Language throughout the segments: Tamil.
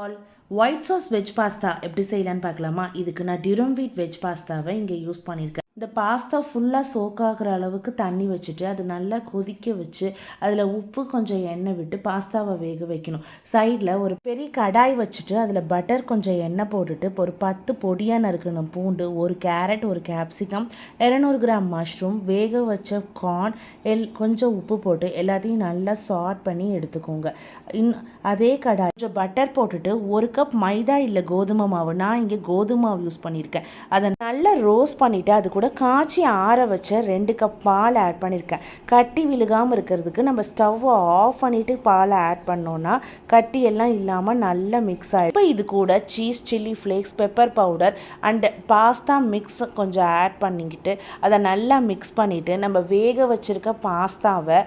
All white sauce veg pasta எப்படி செய்யலான்னு பார்க்கலாமா. இதுக்கு நான் டியூரம் வீட் வெஜ் பாஸ்தாவை இங்கே யூஸ் பண்ணியிருக்கேன். இந்த பாஸ்தா ஃபுல்லாக சோக் ஆகிற அளவுக்கு தண்ணி வச்சுட்டு அது நல்லா கொதிக்க வச்சு அதில் உப்பு கொஞ்சம் எண்ணெய் விட்டு பாஸ்தாவை வேக வைக்கணும். சைடில் ஒரு பெரிய கடாய் வச்சுட்டு அதில் பட்டர் கொஞ்சம் எண்ணெய் போட்டுட்டு ஒரு 10 பொடியாக நறுக்கணும் பூண்டு, ஒரு கேரட், ஒரு கேப்சிகம், 200 கிராம் மஷ்ரூம், வேக வச்ச கார்ன், கொஞ்சம் உப்பு போட்டு எல்லாத்தையும் நல்லா சாட் பண்ணி எடுத்துக்கோங்க. அதே கடாய் கொஞ்சம் பட்டர் போட்டுட்டு 1 கப் மைதா இல்லை கோதுமை மாவு, நான் இங்கே கோதுமை மாவு யூஸ் பண்ணியிருக்கேன், அதை நல்லா ரோஸ்ட் பண்ணிவிட்டு அது கூட காய்ச்சி ஆற வச்ச 2 கப் பால் ஆட் பண்ணியிருக்கேன். கட்டி விழுகாமல் இருக்கிறதுக்கு நம்ம ஸ்டவ்வை ஆஃப் பண்ணிவிட்டு பாலை ஆட் பண்ணோன்னா கட்டி எல்லாம் இல்லாமல் நல்லா மிக்ஸ் ஆகிடும். இப்போ இது கூட cheese, chilli flakes, pepper powder and pasta mix கொஞ்சம் ஆட் பண்ணிக்கிட்டு அதை நல்லா மிக்ஸ் பண்ணிவிட்டு நம்ம வேக வச்சுருக்க பாஸ்தாவை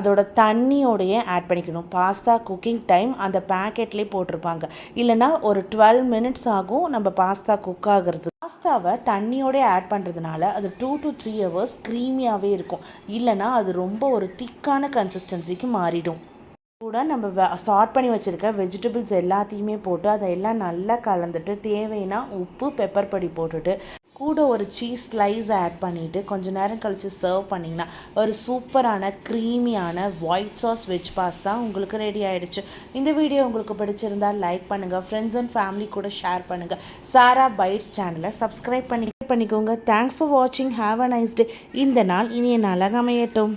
அதோட தண்ணியோடையே ஆட் பண்ணிக்கணும். பாஸ்தா குக்கிங் டைம் அந்த பேக்கெட்லேயே போட்டிருப்பாங்க, இல்லைனா ஒரு 12 மினிட்ஸ் ஆகும் நம்ம பாஸ்தா குக் ஆகிறது. பாஸ்தாவை தண்ணியோட ஆட் பண்ணுறதுனால அது 2 to 3 hours க்ரீமியாகவே இருக்கும், இல்லைனா அது ரொம்ப ஒரு திக்கான கன்சிஸ்டன்சிக்கு மாறிடும். கூட நம்ம சார்ட் பண்ணி வச்சுருக்க வெஜிடபிள்ஸ் எல்லாத்தையுமே போட்டு அதையெல்லாம் நல்லா கலந்துட்டு தேவைன்னா உப்பு, பெப்பர் பொடி போட்டுட்டு கூட ஒரு சீஸ் ஸ்லைஸ் ஆட் பண்ணிவிட்டு கொஞ்சம் நேரம் கழித்து சர்வ் பண்ணிங்கன்னா ஒரு சூப்பரான க்ரீமியான ஒயிட் சாஸ் வெஜ் பாஸ்தா உங்களுக்கு ரெடி ஆகிடுச்சு. இந்த வீடியோ உங்களுக்கு பிடிச்சிருந்தால் லைக் பண்ணுங்கள், ஃப்ரெண்ட்ஸ் அண்ட் ஃபேமிலி கூட ஷேர் பண்ணுங்கள். சாரா பைட்ஸ் சேனலை சப்ஸ்கிரைப் பண்ணிக்கோங்க. தேங்க்ஸ் ஃபார் வாட்சிங். Have a nice day. இந்த நாள் இனிய நாளாக அமையட்டும்.